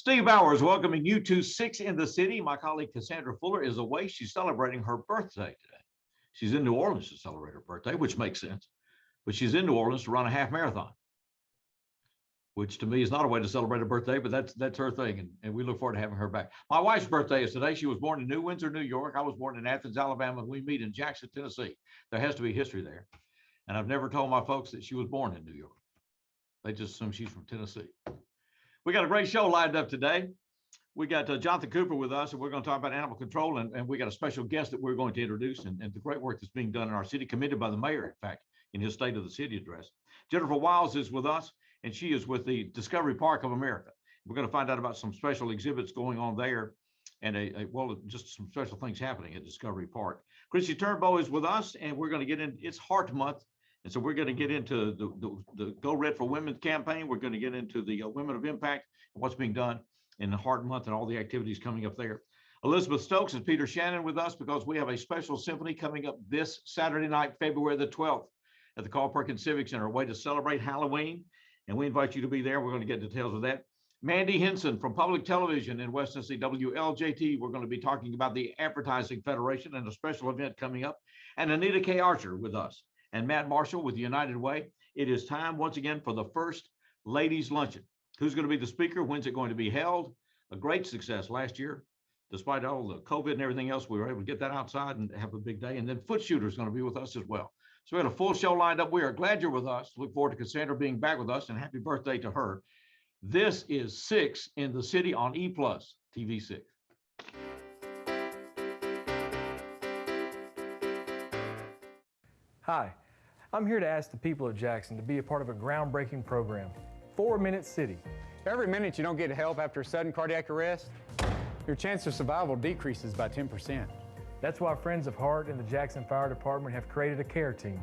Steve Bowers welcoming you to Six in the City. My colleague Cassandra Fuller is away. She's celebrating her birthday today. She's in New Orleans to celebrate her birthday, which makes sense. But she's in New Orleans to run a half marathon, which to me is not a way to celebrate a birthday, but that's her thing. And we look forward to having her back. My wife's birthday is today. She was born in New Windsor, New York. I was born in Athens, Alabama, and we meet in Jackson, Tennessee. There has to be history there. And I've never told my folks that she was born in New York. They just assume she's from Tennessee. We got a great show lined up today. We got Jonathan Cooper with us, and we're going to talk about animal control. And we got a special guest that we're going to introduce and the great work that's being done in our city, committed by the mayor, in fact, in his State of the City address. Jennifer Wiles is with us, and she is with the Discovery Park of America. We're going to find out about some special exhibits going on there and just some special things happening at Discovery Park. Chrissy Turnbow is with us, and we're going to get in. It's Heart Month. And so we're going to get into the Go Red for Women campaign. We're going to get into the Women of Impact and what's being done in the Heart Month and all the activities coming up there. Elizabeth Stokes and Peter Shannon with us because we have a special symphony coming up this Saturday night, February the 12th at the Carl Perkins Civic Center, a way to celebrate Halloween. And we invite you to be there. We're going to get details of that. Mandy Henson from Public Television in West Tennessee, WLJT. We're going to be talking about the Advertising Federation and a special event coming up. And Anita K. Archer with us. And Matt Marshall with United Way. It is time once again for the first ladies luncheon. Who's going to be the speaker? When's it going to be held? A great success last year. Despite all the COVID and everything else, we were able to get that outside and have a big day. And then Foot Shooter is going to be with us as well. So we had a full show lined up. We are glad you're with us. Look forward to Cassandra being back with us, and happy birthday to her. This is Six in the City on EPlus TV6. Hi. I'm here to ask the people of Jackson to be a part of a groundbreaking program, 4 Minute City. Every minute you don't get help after a sudden cardiac arrest, your chance of survival decreases by 10%. That's why Friends of Heart and the Jackson Fire Department have created a care team.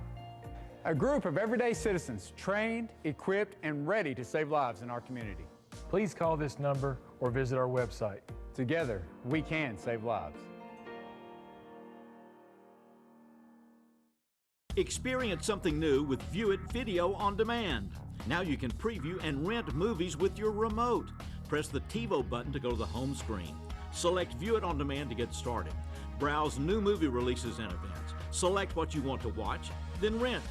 A group of everyday citizens trained, equipped, and ready to save lives in our community. Please call this number or visit our website. Together, we can save lives. Experience something new with View It Video on Demand. Now you can preview and rent movies with your remote. Press the TiVo button to go to the home screen. Select View It on Demand to get started. Browse new movie releases and events. Select what you want to watch, then rent.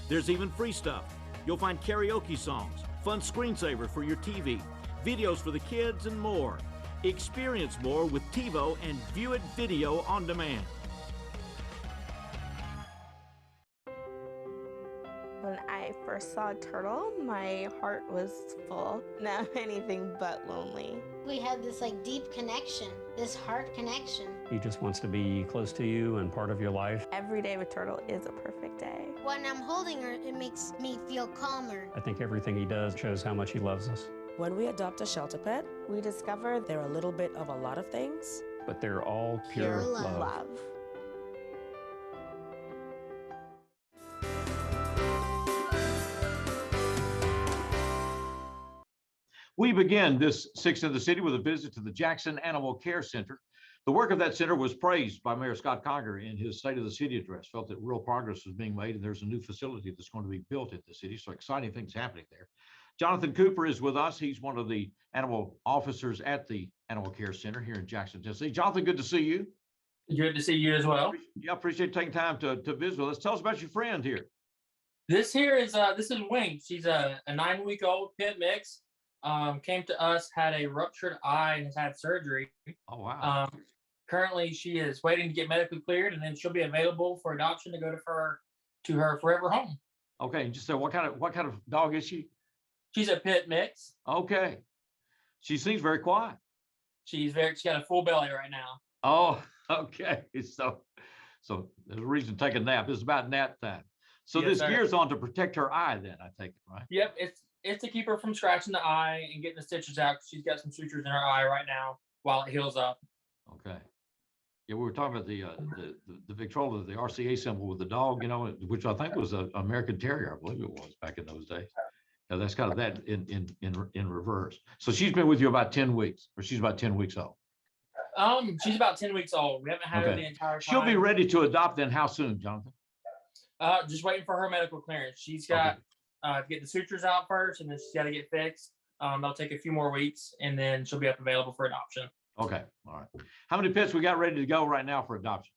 There's even free stuff. You'll find karaoke songs, fun screensavers for your TV, videos for the kids, and more. Experience more with TiVo and View It Video on Demand. When I first saw a turtle, my heart was full. Now I'm anything but lonely. We have this deep connection, this heart connection. He just wants to be close to you and part of your life. Every day with turtle is a perfect day. When I'm holding her, it makes me feel calmer. I think everything he does shows how much he loves us. When we adopt a shelter pet, We discover they're a little bit of a lot of things. But they're all pure love. love. We begin this Six in the City with a visit to the Jackson Animal Care Center. The work of that center was praised by Mayor Scott Conger in his State of the City address, felt that real progress was being made, and there's a new facility that's going to be built in the city. So exciting things happening there. Jonathan Cooper is with us. He's one of the animal officers at the Animal Care Center here in Jackson, Tennessee. Jonathan, good to see you. Good to see you as well. Yeah, appreciate taking time to visit with us. Tell us about your friend here. This is Wing. She's a 9-week-old pit mix. Came to us, had a ruptured eye, and has had surgery. Oh, wow. Currently, she is waiting to get medically cleared, and then she'll be available for adoption to go to her forever home. Okay, just so what kind of dog is she? She's a pit mix. Okay, she seems very quiet. She's got a full belly right now. Oh, okay. So there's a reason to take a nap. It's about nap time. So Yes, this sir. gear's on to protect her eye, then I take it, right? Yep, it's to keep her from scratching the eye and getting the stitches out. She's got some sutures in her eye right now while it heals up. Okay. Yeah, we were talking about the Victrola, the RCA symbol with the dog, which I think was an American Terrier, I believe it was back in those days. Now that's kind of that in reverse. So she's been with you about 10 weeks, or she's about 10 weeks old. She's about 10 weeks old. We haven't had her Okay. the entire time. She'll be ready to adopt then how soon, Jonathan? Just waiting for her medical clearance. She's got to get the sutures out first, and then she's got to get fixed. That'll take a few more weeks, and then she'll be up available for adoption. Okay. All right. How many pets we got ready to go right now for adoption?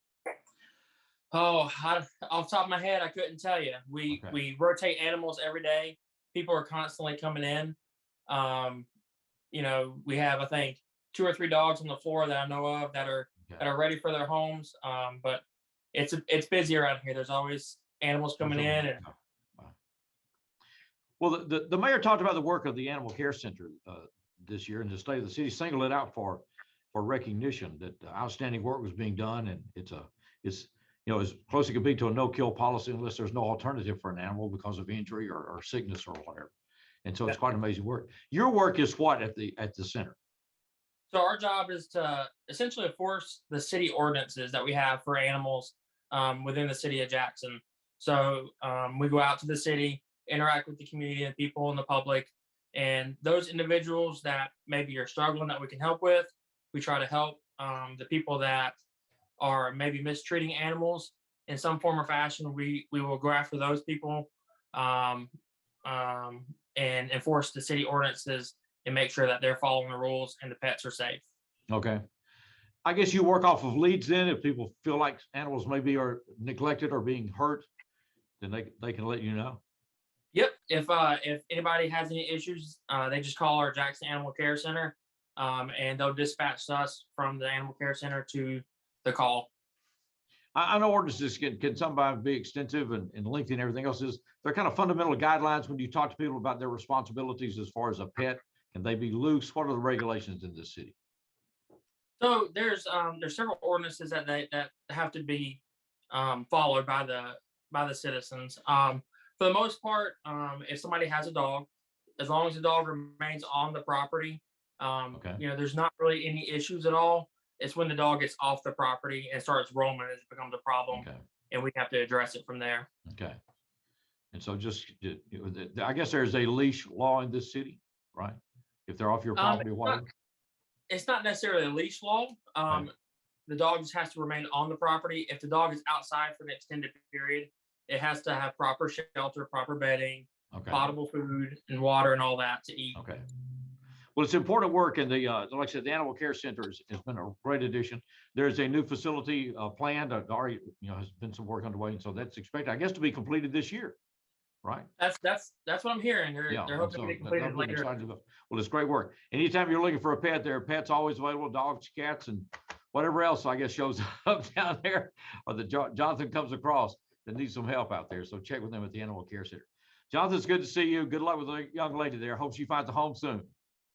Oh, off the top of my head, I couldn't tell you. We rotate animals every day. People are constantly coming in. We have, I think, 2 or 3 dogs on the floor that I know of that are ready for their homes. But it's busy around here. There's always animals coming in. And well, the mayor talked about the work of the Animal Care Center this year, and the state of the city singled it out for recognition that outstanding work was being done, and it's as close as it could be to a no-kill policy unless there's no alternative for an animal because of injury or sickness or whatever. And so it's quite amazing work. Your work is what at the center? So our job is to essentially enforce the city ordinances that we have for animals within the city of Jackson. So we go out to the city, interact with the community and people in the public, and those individuals that maybe are struggling that we can help with, we try to help. The people that are maybe mistreating animals in some form or fashion, we will go after those people and enforce the city ordinances and make sure that they're following the rules and the pets are safe. Okay. I guess you work off of leads then. If people feel like animals maybe are neglected or being hurt, then they can let you know. Yep. If anybody has any issues, they just call our Jackson Animal Care Center, and they'll dispatch us from the Animal Care Center to the call. I know ordinances can sometimes be extensive and lengthy and everything else. They're kind of fundamental guidelines when you talk to people about their responsibilities as far as a pet. Can they be loose? What are the regulations in this city? So there's several ordinances that have to be followed by the citizens. For the most part, if somebody has a dog, as long as the dog remains on the property, there's not really any issues at all. It's when the dog gets off the property and starts roaming, it becomes a problem, and we have to address it from there. Okay. And so I guess there's a leash law in this city, right? If they're off your property, It's not necessarily a leash law. The dog just has to remain on the property. If the dog is outside for an extended period, it has to have proper shelter, proper bedding, potable food and water and all that to eat. Okay. Well, it's important work, and like I said, the Animal Care Center has been a great addition. There's a new facility planned. Already, has been some work underway, and so that's expected, I guess, to be completed this year, right? That's what I'm hearing. They're hoping to be completed later. Well, it's great work. Anytime you're looking for a pet, there are pets always available: dogs, cats, and whatever else I guess shows up down there, or that Jonathan comes across that needs some help out there. So check with them at the Animal Care Center. Jonathan, it's good to see you. Good luck with the young lady there. Hope she finds a home soon.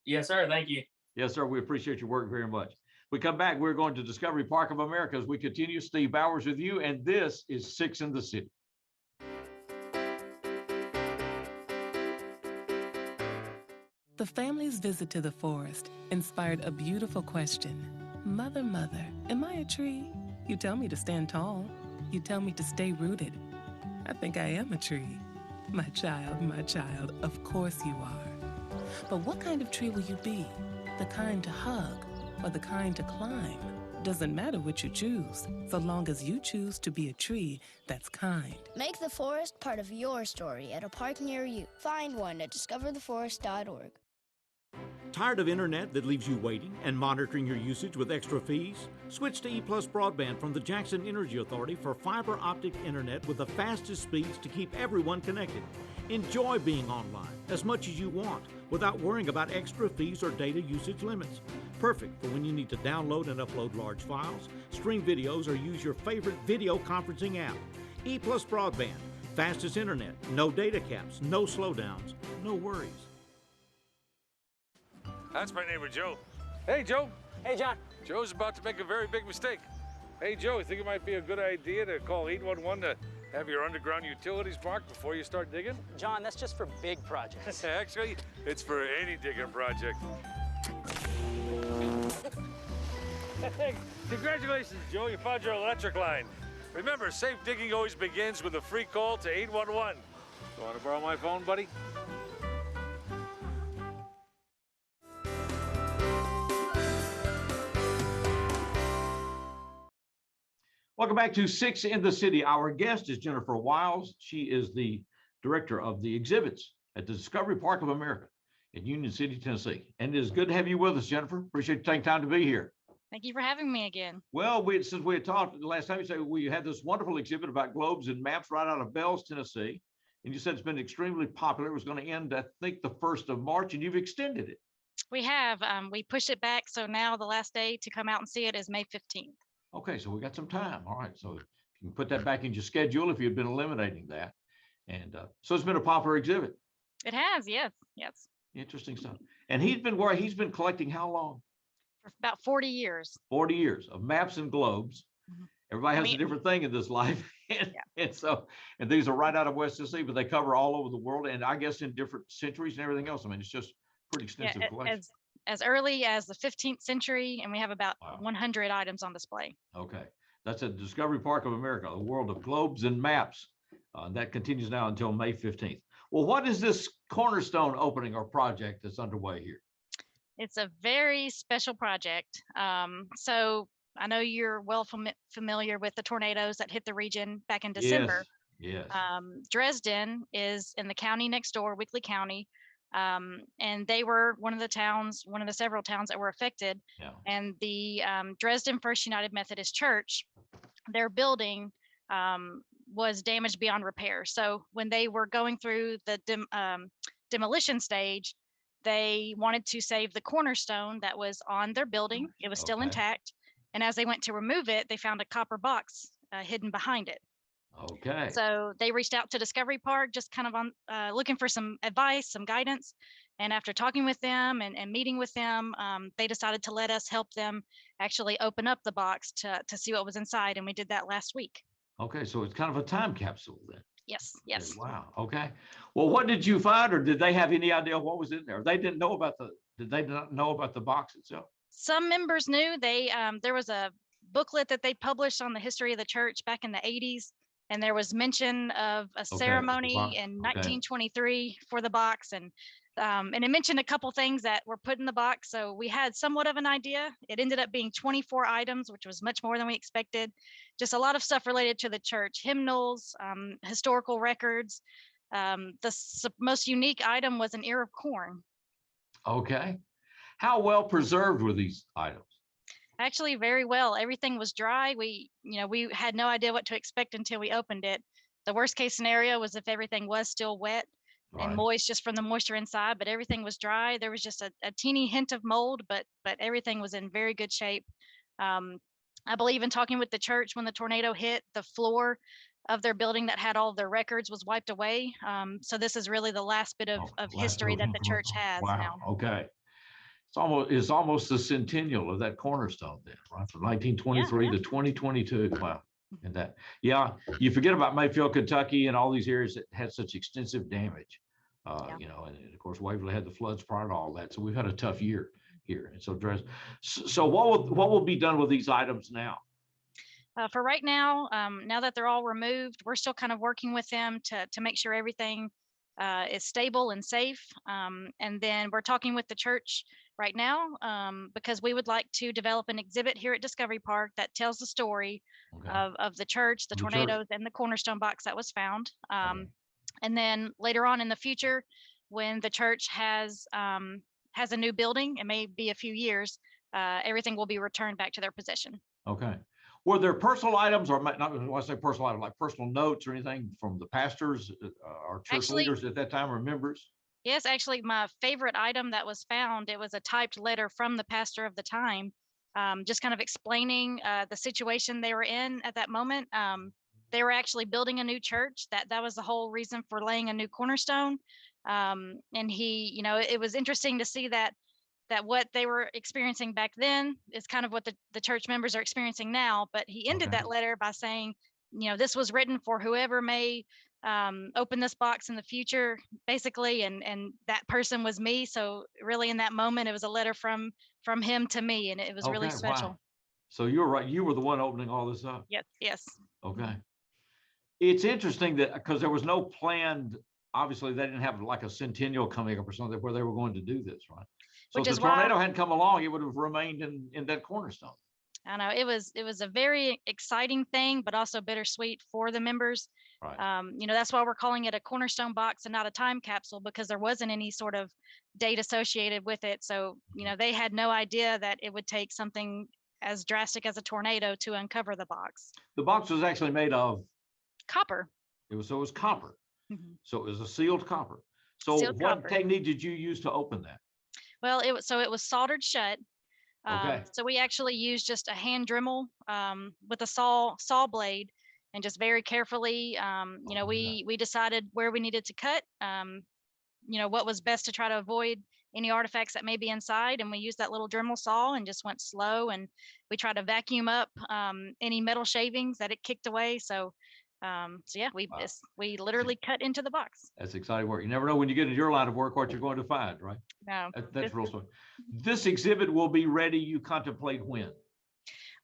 Yes, sir. Thank you. Yes, sir. We appreciate your work very much. We come back. We're going to Discovery Park of America as we continue. Steve Bowers with you, and this is Six in the City. The family's visit to the forest inspired a beautiful question. Mother, mother, am I a tree? You tell me to stand tall. You tell me to stay rooted. I think I am a tree. My child, of course you are. But what kind of tree will you be? The kind to hug or the kind to climb? Doesn't matter what you choose, so long as you choose to be a tree that's kind. Make the forest part of your story at a park near you. Find one at discovertheforest.org. Tired of internet that leaves you waiting and monitoring your usage with extra fees? Switch to EPlus broadband from the Jackson Energy Authority for fiber optic internet with the fastest speeds to keep everyone connected. Enjoy being online as much as you want without worrying about extra fees or data usage limits. Perfect for when you need to download and upload large files, stream videos, or use your favorite video conferencing app. EPlus broadband, fastest internet, no data caps, no slowdowns, no worries. That's my neighbor, Joe. Hey, Joe. Hey, John. Joe's about to make a very big mistake. Hey, Joe, you think it might be a good idea to call 811 to have your underground utilities marked before you start digging? John, that's just for big projects. Actually, it's for any digging project. Hey, congratulations, Joe. You found your electric line. Remember, safe digging always begins with a free call to 811. You want to borrow my phone, buddy? Welcome back to Six in the City. Our guest is Jennifer Wiles. She is the director of the exhibits at the Discovery Park of America. in Union City, Tennessee. And it is good to have you with us, Jennifer. Appreciate you taking time to be here. Thank you for having me again. Well, since we had talked the last time, you said we had this wonderful exhibit about globes and maps right out of Bells, Tennessee. And you said it's been extremely popular. It was going to end, I think, the 1st of March, and you've extended it. We have. We pushed it back. So now the last day to come out and see it is May 15th. Okay, so we got some time. All right. So you can put that back in your schedule if you've been eliminating that. And so it's been a popular exhibit. It has. Yes. Yes. Interesting stuff. And he's been collecting how long? For about 40 years. 40 years of maps and globes. Mhm. Everybody has a different thing in this life. And these are right out of West Tennessee, but they cover all over the world. And I guess in different centuries and everything else. I mean, it's just pretty extensive collection. As early as the 15th century, and we have about 100 items on display. Okay. That's at Discovery Park of America, the world of globes and maps. That continues now until May 15th. Well, what is this cornerstone opening or project that's underway here? It's a very special project. So I know you're well familiar with the tornadoes that hit the region back in December. Yes. Dresden is in the county next door, Weakley County. And they were one of the several towns that were affected. Yeah. And the Dresden First United Methodist Church, their building was damaged beyond repair. So when they were going through the demolition stage, they wanted to save the cornerstone that was on their building. It was still intact. And as they went to remove it, they found a copper box hidden behind it. Okay. So they reached out to Discovery Park, just kind of on looking for some advice, some guidance. And after talking with them and meeting with them, they decided to let us help them actually open up the box to see what was inside. And we did that last week. Okay. So it's kind of a time capsule then. Yes. Yes. Wow. Okay. Well, what did you find, or did they have any idea what was in there? Did they not know about the box itself? Some members knew. There was a booklet that they published on the history of the church back in the 80s. And there was mention of a ceremony in 1923 for the box. And it mentioned a couple things that were put in the box. So we had somewhat of an idea. It ended up being 24 items, which was much more than we expected. Just a lot of stuff related to the church, hymnals, historical records. The most unique item was an ear of corn. Okay. How well preserved were these items? Actually, very well. Everything was dry. We had no idea what to expect until we opened it. The worst case scenario was if everything was still wet and moist just from the moisture inside, but everything was dry. There was just a teeny hint of mold, but everything was in very good shape. I believe in talking with the church when the tornado hit, the floor of their building that had all of their records was wiped away. So this is really the last bit of history that the church has now. Okay. It's almost the centennial of that cornerstone then, right? From 1923 to 2022. Wow. And you forget about Mayfield, Kentucky, and all these areas that had such extensive damage. And of course, Waverly had the floods prior to all that. So we've had a tough year here. And so what will be done with these items now? For right now, now that they're all removed, we're still kind of working with them to make sure everything is stable and safe. And then we're talking with the church right now because we would like to develop an exhibit here at Discovery Park that tells the story of the church, the tornadoes, and the cornerstone box that was found. And then later on in the future, when the church has a new building, it may be a few years, everything will be returned back to their possession. Okay. Were there personal items, or not when I say personal items, like personal notes or anything from the pastors or church leaders at that time or members? Yes, actually, my favorite item that was found, it was a typed letter from the pastor of the time, just kind of explaining the situation they were in at that moment. They were actually building a new church. That was the whole reason for laying a new cornerstone. And it was interesting to see that what they were experiencing back then is kind of what the church members are experiencing now. But he ended that letter by saying, this was written for whoever may open this box in the future, basically, and that person was me. So really in that moment, it was a letter from him to me, and it was really special. Wow. So you're right. You were the one opening all this up. Yes. Okay. It's interesting that because there was no planned, obviously they didn't have like a centennial coming up or something where they were going to do this, right? So if the tornado hadn't come along, it would have remained in that cornerstone. I know it was a very exciting thing, but also bittersweet for the members. Right. That's why we're calling it a cornerstone box and not a time capsule, because there wasn't any sort of date associated with it. So, they had no idea that it would take something as drastic as a tornado to uncover the box. The box was actually made of copper. It was copper. Mm-hmm. So it was a sealed copper. So Sealed what copper. technique did you use to open that? Well, it was soldered shut. Okay. So we actually used just a hand Dremel with a saw blade, and just very carefully, we decided where we needed to cut, what was best to try to avoid any artifacts that may be inside. And we used that little Dremel saw and just went slow, and we tried to vacuum up any metal shavings that it kicked away. So yeah, we literally cut into the box. That's exciting work. You never know when you get into your line of work what you're going to find, right? No, that's real story. This exhibit will be ready, you contemplate when?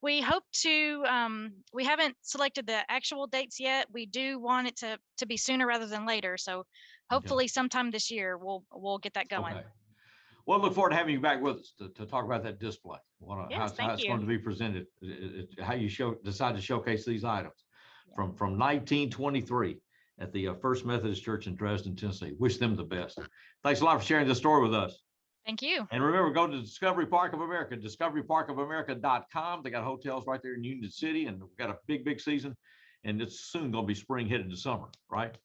We hope to, we haven't selected the actual dates yet. We do want it to be sooner rather than later. So hopefully sometime this year, we'll get that going. Okay. Well, look forward to having you back with us to talk about that display. How it's going to be presented, how you decide to showcase these items from 1923 at the First Methodist Church in Dresden, Tennessee. Wish them the best. Thanks a lot for sharing this story with us. Thank you. And remember, go to Discovery Park of America, discoveryparkofamerica.com. They got hotels right there in Union City, and we've got a big season, and it's soon going to be spring headed to summer, right?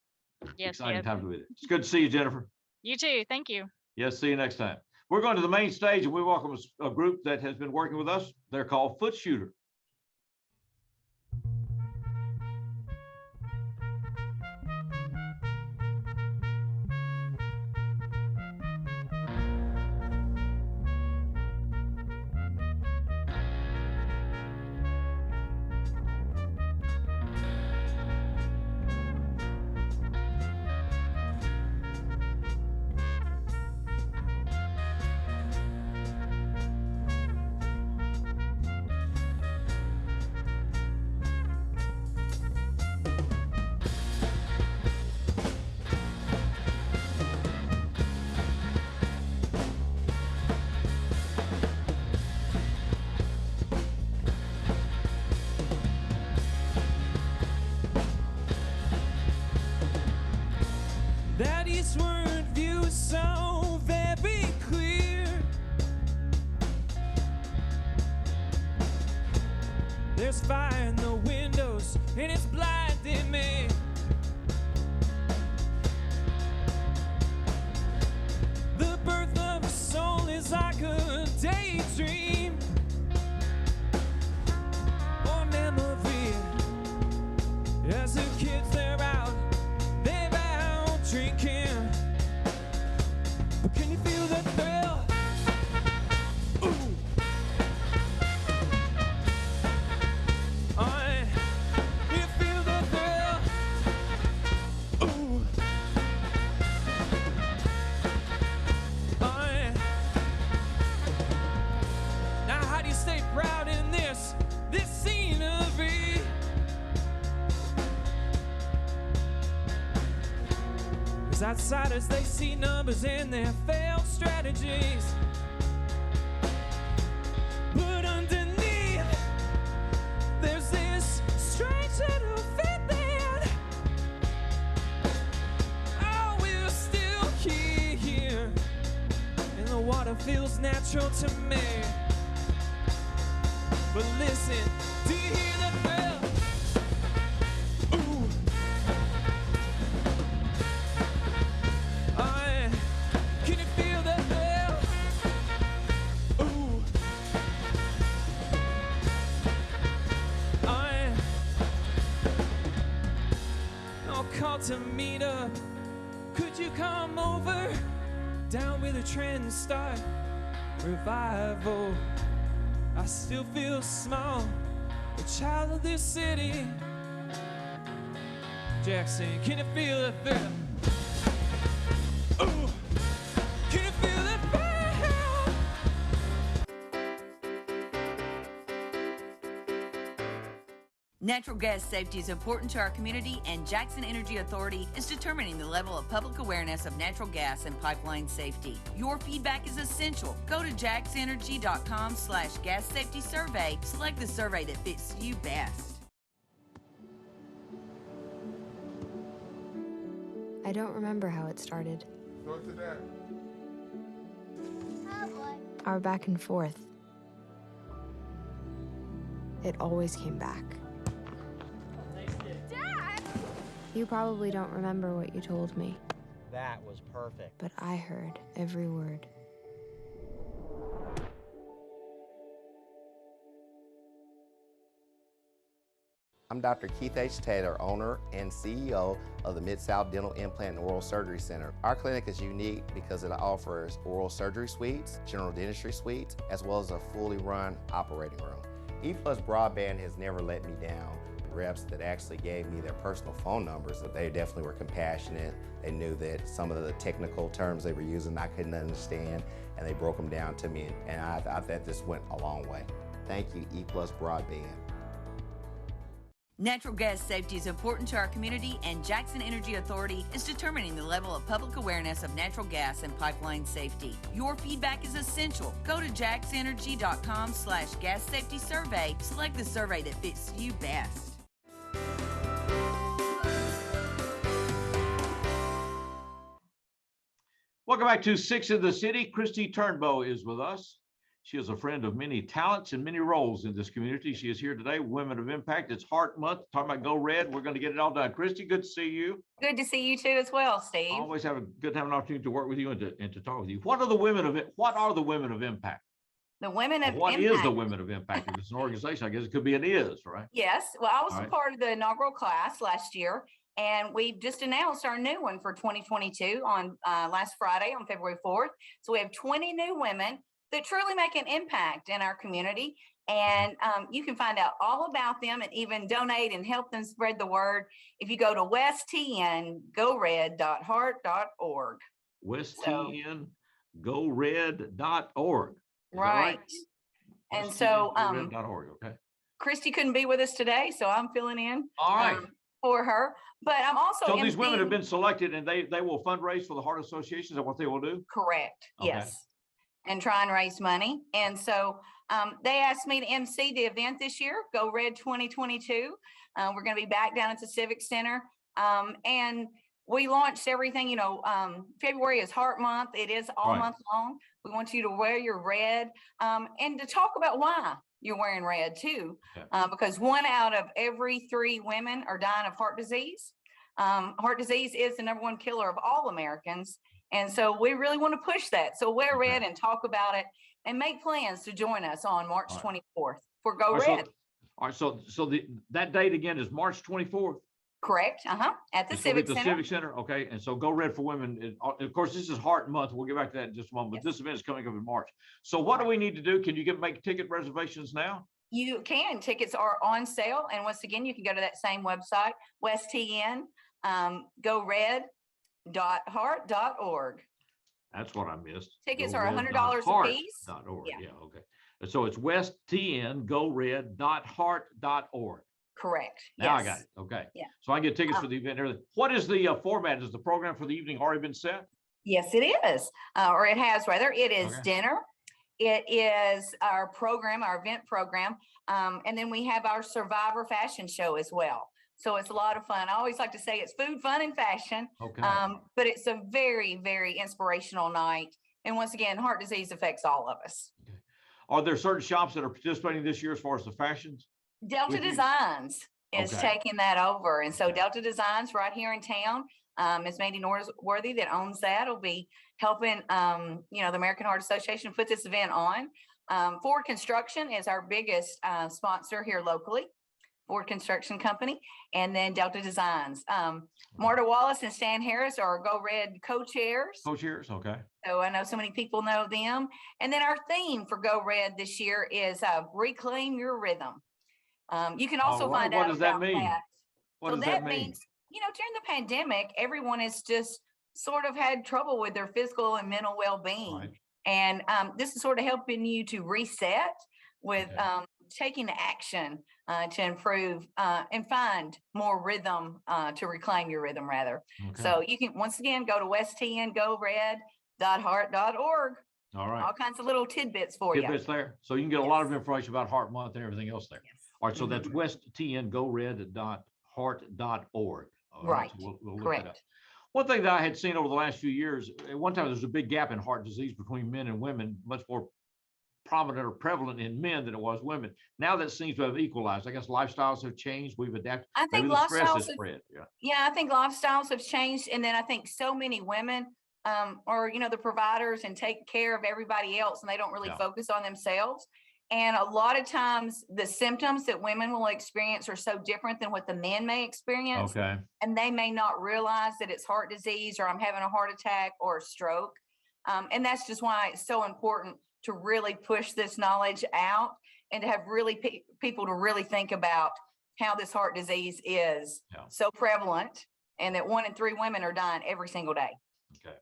Yes. Exciting time to be there. It's good to see you, Jennifer. You too. Thank you. Yes, see you next time. We're going to the main stage, and we welcome a group that has been working with us. They're called Foot Shooter. That eastward view is so very clear. There's fire in the windows and it's blinding me. The birth of a soul is like a daydream or memory. As the kids they're out drinking, but can you feel the thrill? Ooh. Can you feel the thrill? Ooh. Now how do you stay proud in this scenery? Outsiders, they see numbers and their failed strategies. But underneath, there's this strange little feeling. Oh, we're still here, and the water feels natural to me. But listen, do you hear the thrill? Ooh. Can you feel the thrill? Ooh. I'll call to meet up. Could you come over? Down with a trend start revival. I still feel small, a child of this city. Jackson, can you feel the thrill? Ooh. Can you feel the thrill? Natural gas safety is important to our community, and Jackson Energy Authority is determining the level of public awareness of natural gas and pipeline safety. Your feedback is essential. Go to jaxenergy.com/gas safety survey. Select the survey that fits you best. I don't remember how it started. Go to that. Our back and forth. It always came back. Dad! You probably don't remember what you told me, That was perfect. but I heard every word. I'm Dr. Keith H. Taylor, owner and CEO of the Mid-South Dental Implant and Oral Surgery Center. Our clinic is unique because it offers oral surgery suites, general dentistry suites, as well as a fully run operating room. EPlus Broadband has never let me down. The reps that actually gave me their personal phone numbers, they definitely were compassionate. They knew that some of the technical terms they were using I couldn't understand, and they broke them down to me, and I thought this went a long way. Thank you, EPlus Broadband. Natural gas safety is important to our community, and Jackson Energy Authority is determining the level of public awareness of natural gas and pipeline safety. Your feedback is essential. Go to jaxenergy.com/gas safety survey. Select the survey that fits you best. Welcome back to Six in the City. Christy Turnbow is with us. She is a friend of many talents and many roles in this community. She is here today, Women of Impact. It's Heart Month, talking about Go Red. We're going to get it all done. Christy, good to see you. Good to see you too as well, Steve. Always have a good to have an opportunity to work with you and to talk with you. What are the women of Impact? The Women of What Impact. is the Women of Impact? If it's an organization, I guess it could be an is, right? Yes. Well, I was All a right. part of the inaugural class last year, and we've just announced our new one for 2022 on last Friday on February 4th. So we have 20 new women that truly make an impact in our community. And you can find out all about them and even donate and help them spread the word if you go to westtngored.heart.org. westtngored.org. Right. And so westtngored.org, okay. Christy couldn't be with us today, so I'm filling in All right. for her. But I'm also So these women have emceeing- been selected and they will fundraise for the Heart Association. Is that what they will do? Correct. Okay. Yes. And try and raise money. And so they asked me to MC the event this year, Go Red 2022. We're going to be back down at the Civic Center. And we launched everything, February is Heart Month. It is all Right. month long. We want you to wear your red and to talk about why you're wearing red too. Because 1 out of every 3 women are dying of heart disease. Heart disease is the #1 killer of all Americans. And so we really want to push that. So wear red and talk about it and make plans to join us on March 24th for Go Red. All right. So that date again is March 24th. Correct. At the It's gonna be Civic at the Center. Civic Center. Okay. And so Go Red for Women. Of course, this is Heart Month. We'll get back to that in just a moment. But this event is coming up in March. So what do we need to do? Can you make ticket reservations now? You can. Tickets are on sale. And once again, you can go to that same website, westtn, gored.heart.org. That's what I missed. Tickets are $100 a piece. .org. Yeah. Yeah. Okay. And so it's westtngored.heart.org. Correct. Now Yes. I got it. Okay. Yeah. So I get tickets for the event and everything. What is the format? Has the program for the evening already been set? Yes, it is. Or it has rather. It is Okay. dinner. It is our program, our event program. And then we have our Survivor fashion show as well. So it's a lot of fun. I always like to say it's food, fun, and fashion. Okay. But it's a very, very inspirational night. And once again, heart disease affects all of us. Are there certain shops that are participating this year as far as the fashions? Delta With you? Designs is Okay. taking that over. And so Delta Designs right here in town, Ms. Mandy Norsworthy that owns that will be helping, the American Heart Association put this event on. Ford Construction is our biggest sponsor here locally. Ford Construction Company, and then Delta Designs. Marta Wallace and Stan Harris are Go Red co-chairs. Co-chairs, okay. So I know so many people know them. And then our theme for Go Red this year is Reclaim Your Rhythm. You can also find out What does that about mean? that. What So does that mean? means, during the pandemic, everyone has just sort of had trouble with their physical and mental well-being. And this is sort of helping you to reset with taking action to improve and find more rhythm, to reclaim your rhythm rather. Okay. So you can once again go to westtngored.heart.org. All right. All kinds of little tidbits for Tidbits there. So you can get a lot of information about Heart Month and everything else there. Yes. All right. So that's westtngored.heart.org. All Right. So we'll look Correct. that up. One thing that I had seen over the last few years, at one time, there was a big gap in heart disease between men and women, much more prominent or prevalent in men than it was women. Now that seems to have equalized. I guess lifestyles have changed. We've adapted. I think Maybe the stress lifestyles has have- spread. Yeah. Yeah, I think lifestyles have changed. And then I think so many women are, the providers and take care of everybody else, and they don't really Yeah. focus on themselves. And a lot of times the symptoms that women will experience are so different than what the men may experience. Okay. And they may not realize that it's heart disease or I'm having a heart attack or a stroke. And that's just why it's so important to really push this knowledge out and to have really people to really think about how this heart disease is so prevalent, and that 1 in 3 women are dying every single day. Okay.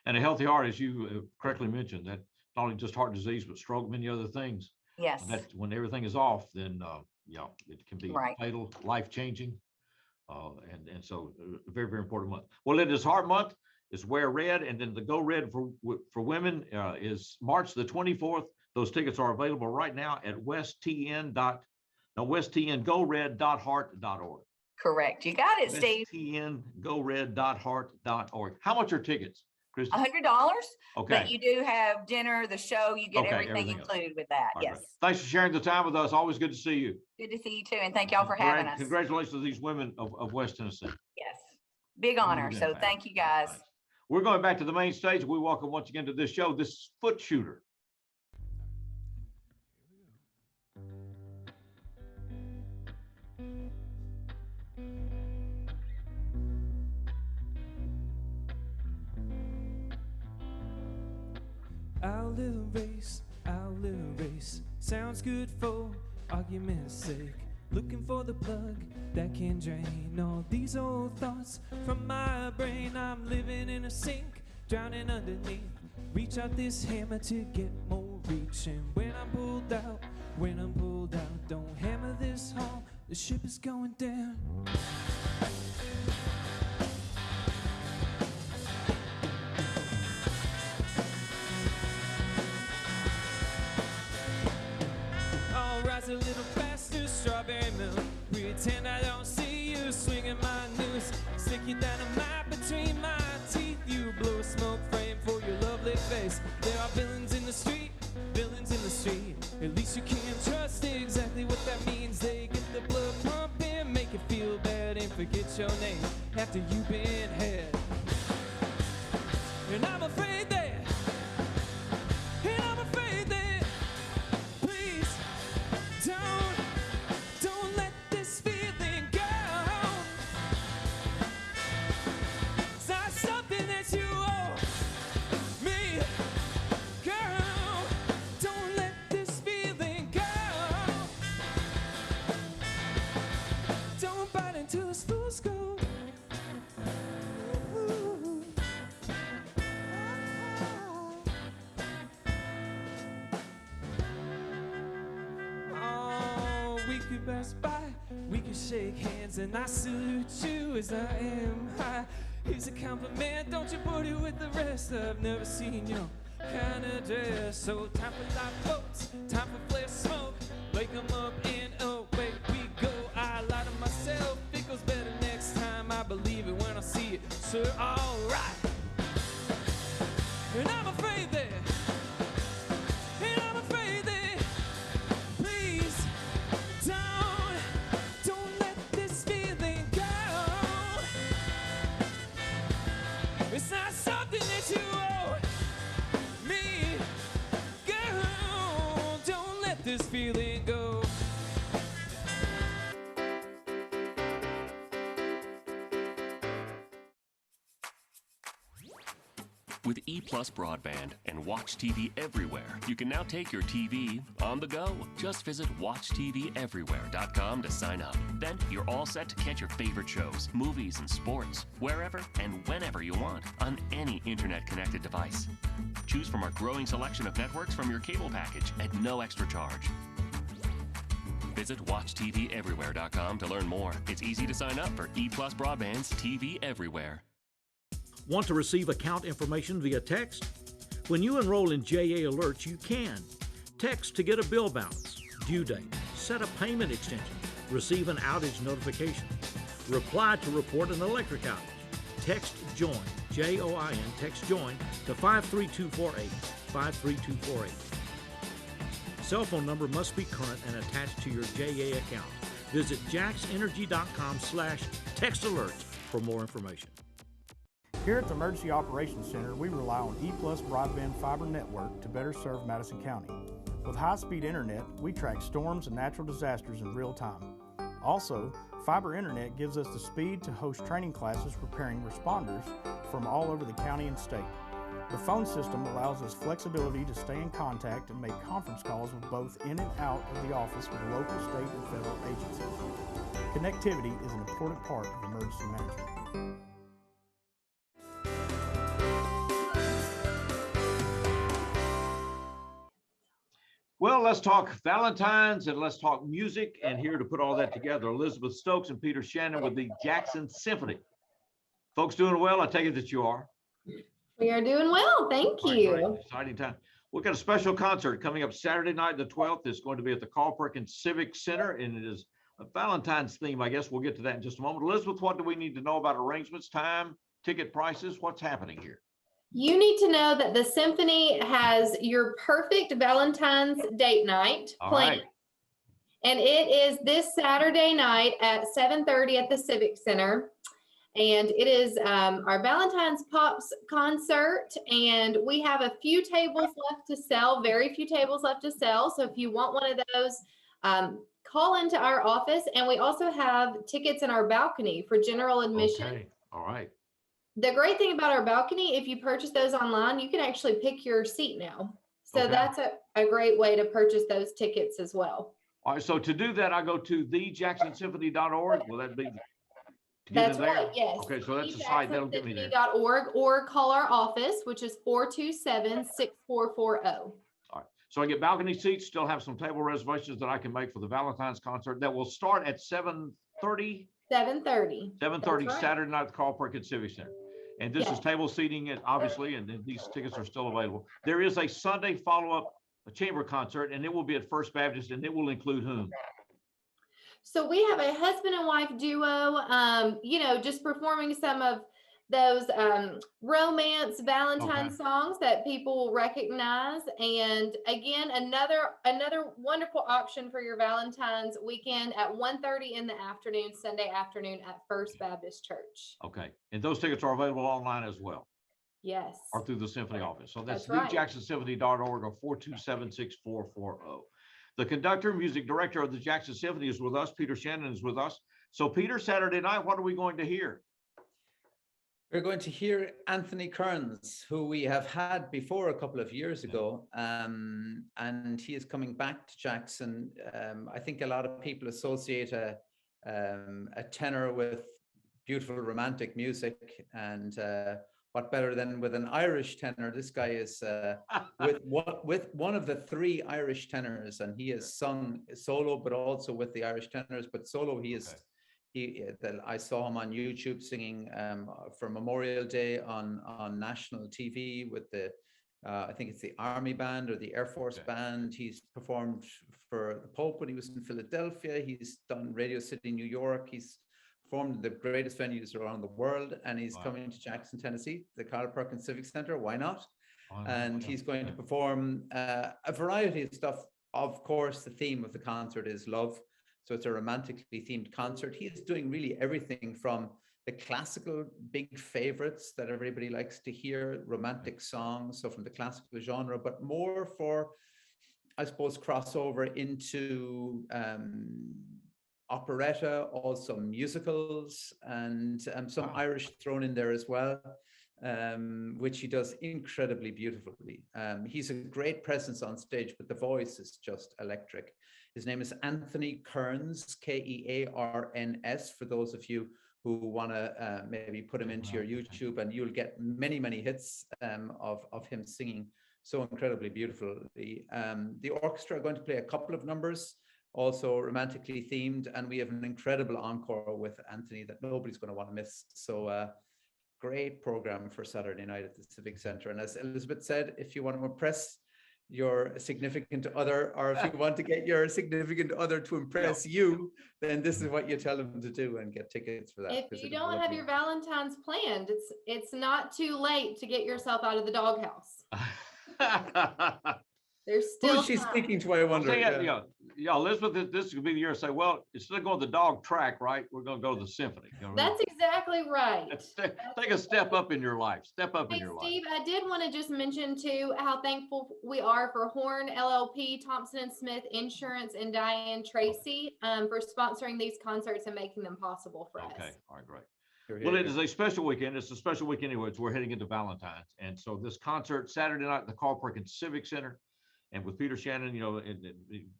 And a healthy heart, as you correctly mentioned, that not only just heart disease, but stroke, many other things. Yes. That when everything is off, then it can be Right. fatal, life-changing. And so very, very important month. Well, it is Heart Month. It's Wear Red, and then the Go Red for women is March the 24th. Those tickets are available right now at westtngored.heart.org. Correct. You got it, Steve. westtngored.heart.org. How much are tickets, Christy? $100. Okay. But you do have dinner, the show, you get Okay, everything everything else. included with that. All Yes. right. Thanks for sharing the time with us. Always good to see you. Good to see you too. And thank y'all for having us. Congratulations to these women of West Tennessee. Yes. Big honor. Yeah, So man. thank you guys. We're going back to the main stage. We welcome once again to this show, this foot shooter. Our little race sounds good for argument's sake. Looking for the plug that can drain all these old thoughts from my brain. I'm living in a sink, drowning underneath. Reach out this hammer to get more reach. And when I'm pulled out, don't hammer this home. The ship is going down. I'll rise a little faster, strawberry milk. Pretend I don't see you swinging my noose. Stick your dynamite between my teeth. You blow a smoke frame for your lovely face. There are villains in the street, villains in the street. At least you can't trust exactly what that means. They get the blood pumping, make you feel bad, and forget your name after you've been had. And I'm afraid that, please don't let this feeling go. It's not something that you owe me, girl. Don't let this feeling go. Don't bite into the spruce go. Oh, we could pass by, we could shake hands, and I salute you as I am high. Here's a compliment, don't you put it with the rest. I've never seen your kind of dress. So time for live boats, time for flare smoke. Wake 'em up and away we go. I lie to myself, it goes better next time. I believe it when I see it, so alright. And I'm afraid that, please don't let this feeling go. It's not something that you owe me, girl. Don't let this feeling go. With EPlus broadband and Watch TV everywhere, you can now take your TV on the go. Just visit WatchTVEverywhere.com to sign up. Then you're all set to catch your favorite shows, movies, and sports wherever and whenever you want on any internet-connected device. Choose from our growing selection of networks from your cable package at no extra charge. Visit WatchTVEverywhere.com to learn more. It's easy to sign up for EPlus Broadband's TV Everywhere. Want to receive account information via text? When you enroll in JA Alerts, you can. Text to get a bill balance, due date, set a payment extension, receive an outage notification, reply to report an electric outage. Text JOIN, J-O-I-N, text JOIN to 53248, 53248. Cell phone number must be current and attached to your JA account. Visit jaxenergy.com/textalerts for more information. Here at the Emergency Operations Center, we rely on EPlus broadband fiber network to better serve Madison County. With high-speed internet, we track storms and natural disasters in real time. Also, fiber internet gives us the speed to host training classes preparing responders from all over the county and state. The phone system allows us flexibility to stay in contact and make conference calls with both in and out of the office with local, state, and federal agencies. Connectivity is an important part of emergency management. Well, let's talk Valentine's and let's talk music. And here to put all that together, Elizabeth Stokes and Peter Shannon with the Jackson Symphony. Folks doing well? I take it that you are. We are doing well. Thank you. Right. Exciting time. We've got a special concert coming up Saturday night, the 12th. It's going to be at the Carl Perkins Civic Center, and it is a Valentine's theme. I guess we'll get to that in just a moment. Elizabeth, what do we need to know about arrangements, time, ticket prices? What's happening here? You need to know that the symphony has your perfect Valentine's date night planned. And it is this Saturday night at 7:30 at the Civic Center. And it is our Valentine's Pops concert. And we have a few tables left to sell, very few tables left to sell. So if you want one of those, call into our office. And we also have tickets in our balcony for general admission. Okay. All right. The great thing about our balcony, if you purchase those online, you can actually pick your seat now. So that's a great way to purchase those tickets as well. All right. So to do that, I go to thejacksonsymphony.org. Will that be? That's right, yes. Okay, so that's the site that'll get me there. .org, or call our office, which is 427-6440. All right. So I get balcony seats, still have some table reservations that I can make for the Valentine's concert that will start at 7:30. 7:30. 7:30 right. Saturday night at the Carl Perkins Civic Center. And this is table seating, and obviously, and these tickets are still available. There is a Sunday follow-up chamber concert, and it will be at First Baptist, and it will include whom? So we have a husband and wife duo, just performing some of those romance Valentine songs that people recognize. And again, another wonderful option for your Valentine's weekend at 1:30 in the afternoon, Sunday afternoon at First Baptist Church. Okay. And those tickets are available online as well. Yes. Or through the Symphony office. So that's right. thejacksonsymphony.org or 427-6440. The conductor, music director of the Jackson Symphony is with us. Peter Shannon is with us. So Peter, Saturday night, what are we going to hear? We're going to hear Anthony Kearns, who we have had before a couple of years ago, and he is coming back to Jackson. I think a lot of people associate a tenor with beautiful romantic music, and what better than with an Irish tenor? This guy is with one of the three Irish tenors, and he has sung solo, but also with the Irish tenors. But solo, I saw him on YouTube singing for Memorial Day on national TV with the I think it's the Army Band or the Air Force Band. He's performed for the Pope when he was in Philadelphia. He's done Radio City, New York. He's performed in the greatest venues around the world, and he's coming to Jackson, Tennessee, the Carl Perkins Civic Center. Why not? And he's going to perform a variety of stuff. Of course, the theme of the concert is love. So it's a romantically themed concert. He's doing really everything from the classical big favorites that everybody likes to hear, romantic songs, so from the classical genre, but more for, I suppose, crossover into operetta, also musicals, and some Irish thrown in there as well, which he does incredibly beautifully. He's a great presence on stage, but the voice is just electric. His name is Anthony Kearns, Kearns, for those of you who want to maybe put him into your YouTube, and you'll get many, many hits of him singing so incredibly beautifully. The orchestra are going to play a couple of numbers also romantically themed, and we have an incredible encore with Anthony that nobody's going to want to miss. So great program for Saturday night at the Civic Center. And as Elizabeth said, if you want to impress your significant other, or if you want to get your significant other to impress you, then this is what you tell them to do and get tickets for that. If you don't have your Valentine's planned, it's not too late to get yourself out of the doghouse. There's still Who is she time. speaking to, I wonder? Yeah, Elizabeth, this could be the year to say, well, instead of going to the dog track, right, we're going to go to the symphony. You know what I mean? That's exactly right. Take a step up in your life. Step up in Hey, your life. Steve, I did want to just mention too how thankful we are for Horn LLP, Thompson & Smith Insurance, and Diane Tracy for sponsoring these concerts and making them possible for us. Okay, all right, great. Well, it is a special weekend. It's a special weekend anyway. We're heading into Valentine's. And so this concert Saturday night at the Carl Perkins Civic Center, and with Peter Shannon, you know, and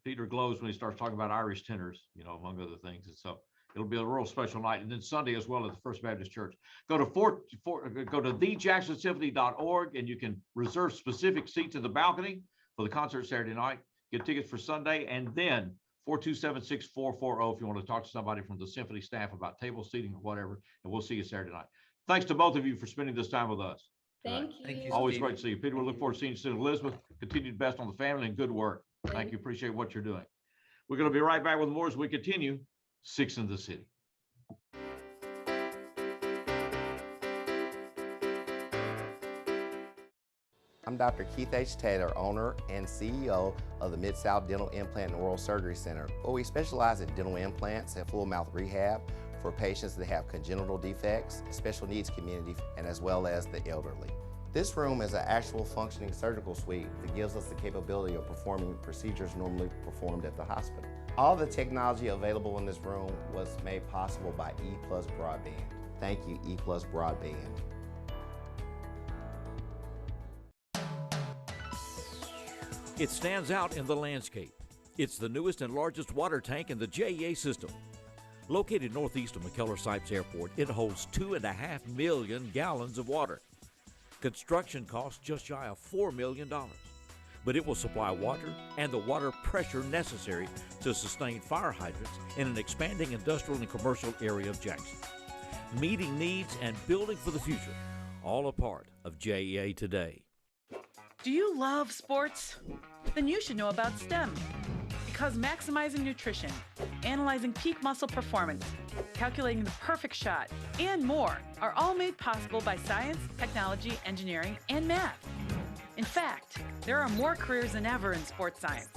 Peter glows when he starts talking about Irish tenors, you know, among other things. And so it'll be a real special night. And then Sunday as well at the First Baptist Church. Go to thejacksoncymphony.org and you can reserve specific seats in the balcony for the concert Saturday night. Get tickets for Sunday, and then 427-6440 if you want to talk to somebody from the symphony staff about table seating or whatever. And we'll see you Saturday night. Thanks to both of you for spending this time with us. Thank you. Always great to see you. Peter, we look forward to seeing you soon. Elizabeth, continued best on the family and good work. Thank you. Appreciate what you're doing. We're going to be right back with more as we continue Six in the City. I'm Dr. Keith H. Taylor, owner and CEO of the Mid-South Dental Implant and Oral Surgery Center, where we specialize in dental implants and full mouth rehab for patients that have congenital defects, special needs community, and as well as the elderly. This room is an actual functioning surgical suite that gives us the capability of performing procedures normally performed at the hospital. All the technology available in this room was made possible by EPlus Broadband. Thank you, EPlus Broadband. It stands out in the landscape. It's the newest and largest water tank in the JEA system. Located northeast of McKellar-Sipes Airport, it holds 2.5 million gallons of water. Construction costs just shy of $4 million, but it will supply water and the water pressure necessary to sustain fire hydrants in an expanding industrial and commercial area of Jackson. Meeting needs and building for the future, all a part of JEA today. Do you love sports? Then you should know about STEM. Because maximizing nutrition, analyzing peak muscle performance, calculating the perfect shot, and more are all made possible by science, technology, engineering, and math. In fact, there are more careers than ever in sports science.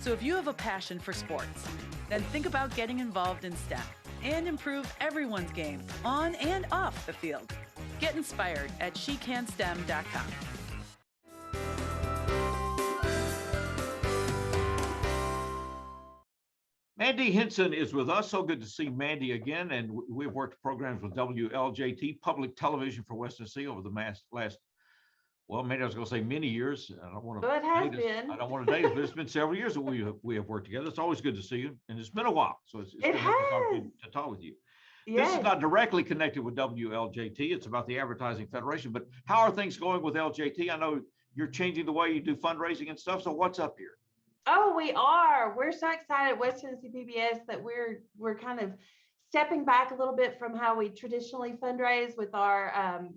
So if you have a passion for sports, then think about getting involved in STEM and improve everyone's game on and off the field. Get inspired at SheCanSTEM.com. Mandy Henson is with us. So good to see Mandy again. And we've worked programs with WLJT, public television for West Tennessee over the last, well, maybe I was going to say many years. I don't want to. Well, it has been. I don't want to date it, but it's been several years that we have worked together. It's always good to see you, and it's been a while, so it's good to talk with you. Yes. This is not directly connected with WLJT. It's about the Advertising Federation. But how are things going with LJT? I know you're changing the way you do fundraising and stuff. So what's up here? Oh, we are. We're so excited at West Tennessee PBS that we're kind of stepping back a little bit from how we traditionally fundraise with our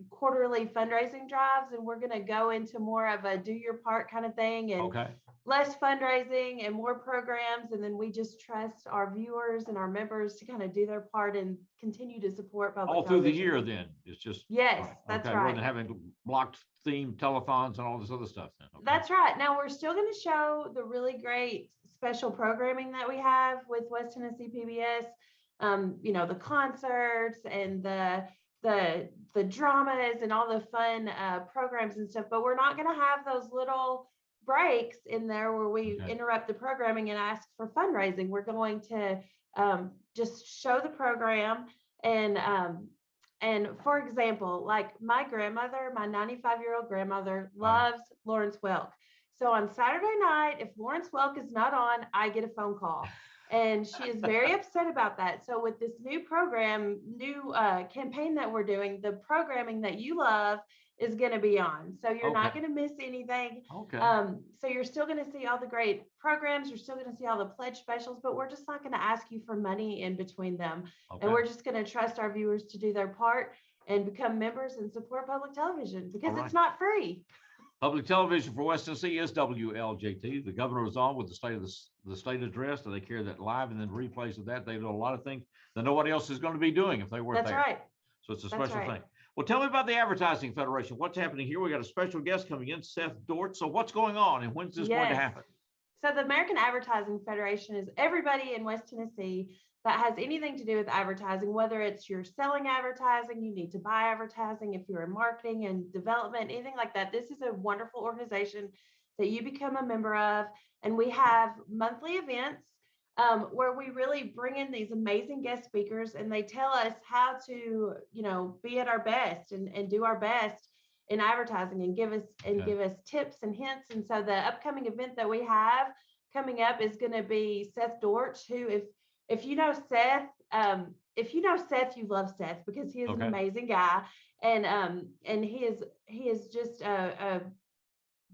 quarterly fundraising drives, and we're going to go into more of a do your part kind of thing, and less fundraising and more programs. And then we just trust our viewers and our members to kind of do their part and continue to support public all through television. the year. Then it's just that's right. Rather than having blocked theme telethons and all this other stuff. Then. That's right. Now we're still going to show the really great special programming that we have with West Tennessee PBS. You know, the concerts and the dramas and all the fun programs and stuff, but we're not going to have those little breaks in there where we interrupt the programming and ask for fundraising. We're going to just show the program, and for example, like my grandmother, my 95-year-old grandmother loves Lawrence Welk. So on Saturday night, if Lawrence Welk is not on, I get a phone call. And she is very upset about that. So with this new program, new campaign that we're doing, the programming that you love is going to be on. So you're not going to miss anything. Okay. So you're still going to see all the great programs. You're still going to see all the pledge specials, but we're just not going to ask you for money in between them. And we're just going to trust our viewers to do their part and become members and support public television because it's not free. Public television for West Tennessee is WLJT. The governor was on with the state address, and they carry that live and then replays of that. They do a lot of things that nobody else is going to be doing if they weren't there. That's right. So it's a special thing. Well, tell me about the Advertising Federation. What's happening here? We got a special guest coming in, Seth Dort. So what's going on, and when's this going to happen? So the American Advertising Federation is everybody in West Tennessee that has anything to do with advertising, whether it's you're selling advertising, you need to buy advertising, if you're in marketing and development, anything like that. This is a wonderful organization that you become a member of. And we have monthly events where we really bring in these amazing guest speakers, and they tell us how to, be at our best and do our best in advertising and give us tips and hints. And so the upcoming event that we have coming up is going to be Seth Dortch, who if you know Seth, you love Seth because he is an amazing guy, and he is just a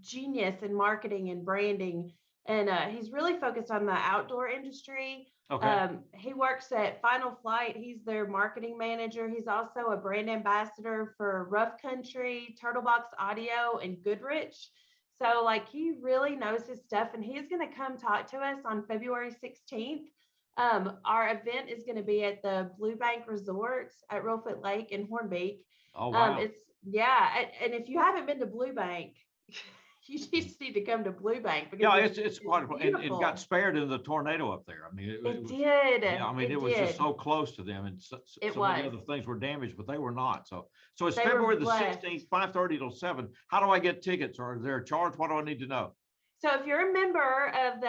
genius in marketing and branding, and he's really focused on the outdoor industry. He works at Final Flight. He's their marketing manager. He's also a brand ambassador for Rough Country, Turtlebox Audio, and Goodrich. So he really knows his stuff, and he's going to come talk to us on February 16th. Our event is going to be at the Blue Bank Resorts at Reelfoot Lake in Hornbeak. Oh, wow. And if you haven't been to Blue Bank, you just need to come to Blue Bank because it's quite and it got spared in the tornado up there. I mean, it did. Yeah, I mean, it was just so close to them, and so many other things were damaged, but they were not. So it's February the 16th, 5:30 till 7. How do I get tickets, or is there a charge? What do I need to know? So if you're a member of the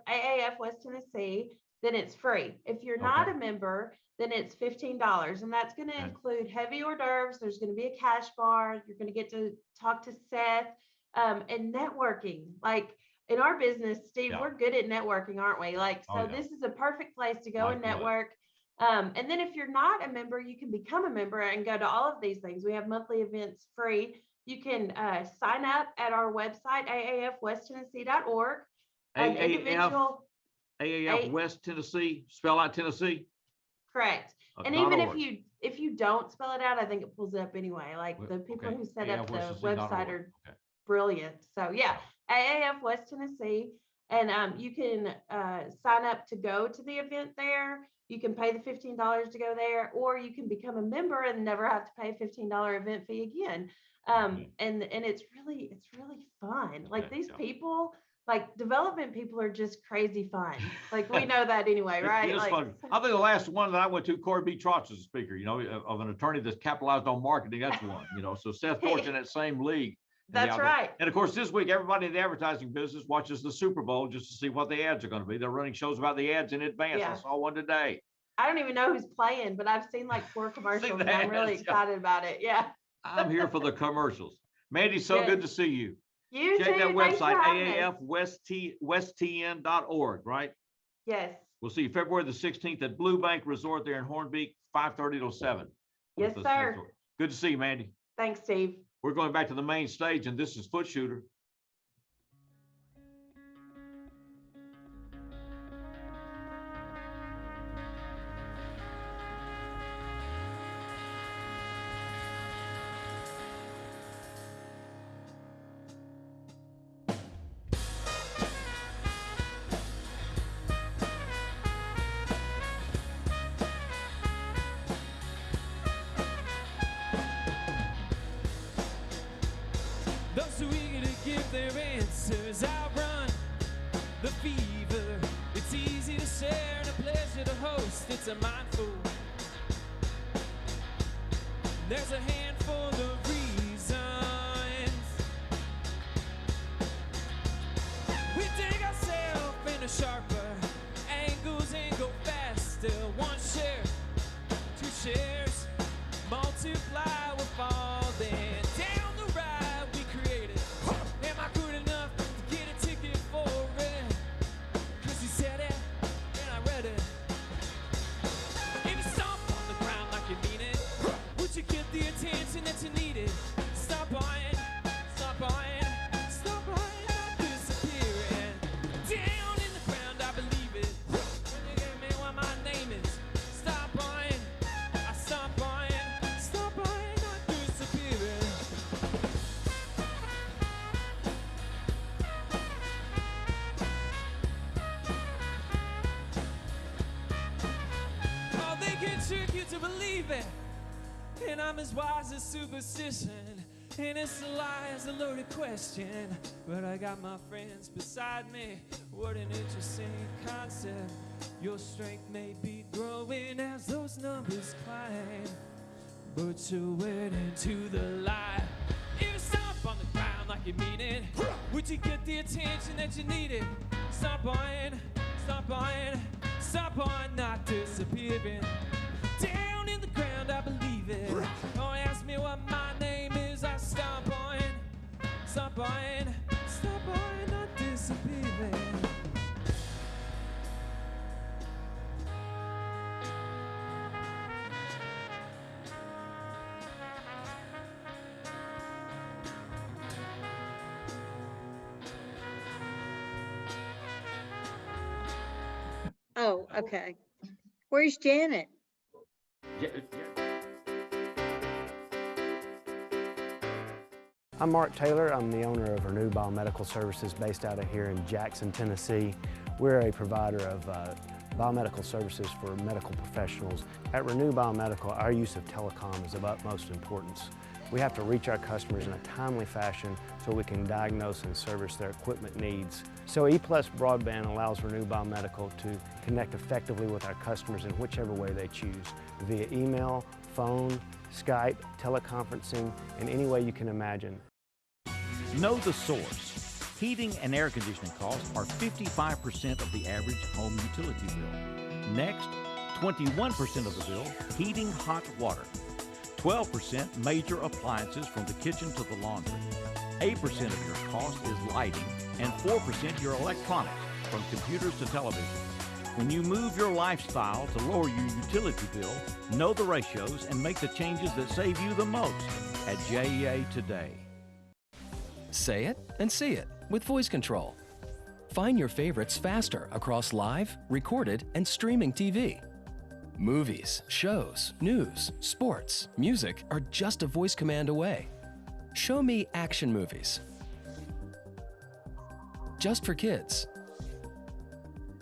AAF West Tennessee, then it's free. If you're not a member, then it's $15. And that's going to include heavy hors d'oeuvres. There's going to be a cash bar. You're going to get to talk to Seth and networking. In our business, Steve, we're good at networking, aren't we? This is a perfect place to go and network. And then if you're not a member, you can become a member and go to all of these things. We have monthly events free. You can sign up at our website, aafwesttennessee.org. AAF West Tennessee, spell out Tennessee. Correct. And even if you don't spell it out, I think it pulls it up anyway. The people who set up the website are brilliant. So AAF West Tennessee, and you can sign up to go to the event there. You can pay the $15 to go there, or you can become a member and never have to pay a $15 event fee again. And it's really fun. These people. Development people are just crazy fun. We know that anyway, right? It is fun. I think the last one that I went to, Corey B. Trotz is a speaker, of an attorney that's capitalized on marketing. That's one, so Seth Dortch in that same league. That's right. And of course, this week, everybody in the advertising business watches the Super Bowl just to see what the ads are going to be. They're running shows about the ads in advance. I saw one today. I don't even know who's playing, but I've seen 4 commercials and I'm really excited about it. Yeah. I'm here for the commercials. Mandy, so good to see you. You check too. that website, aafwesttn.org, right? Yes. We'll see you February the 16th at Blue Bank Resort there in Hornbeak, 5:30 till 7. Yes, sir. Good to see you, Mandy. Thanks, Steve. We're going back to the main stage, and this is Foot Shooter. Those who eager to give their answers outrun the fever. It's easy to share and a pleasure to host. It's a mindful. There's a handful of reasons. We dig ourselves into sharper angles and go faster. 1 share, 2 shares, multiply with all then down the ride we created. Am I good enough to get a ticket for it? 'Cause you said it and I read it. And I'm as wise as superstition, and it's a lie as a loaded question. But I got my friends beside me. What an interesting concept. Your strength may be growing as those numbers climb, but you're wed into the light. If you stomp on the ground like you mean it, would you get the attention that you needed? Stop on, not disappearing. Down in the ground, I believe it. Oh, ask me what my name is, I stomp on, not disappearing. Oh, okay. Where's Janet? I'm Mark Taylor. I'm the owner of Renew Biomedical Services based out of here in Jackson, Tennessee. We're a provider of biomedical services for medical professionals. At Renew Biomedical, our use of telecom is of utmost importance. We have to reach our customers in a timely fashion so we can diagnose and service their equipment needs. So EPlus broadband allows Renew Biomedical to connect effectively with our customers in whichever way they choose, via email, phone, Skype, teleconferencing, and any way you can imagine. Know the source. Heating and air conditioning costs are 55% of the average home utility bill. Next, 21% of the bill, heating hot water. 12% major appliances from the kitchen to the laundry. 8% of your cost is lighting, and 4% your electronics, from computers to television. When you move your lifestyle to lower your utility bill, know the ratios and make the changes that save you the most at JEA today. Say it and see it with voice control. Find your favorites faster across live, recorded, and streaming TV. Movies, shows, news, sports, music are just a voice command away. Show me action movies. Just for kids.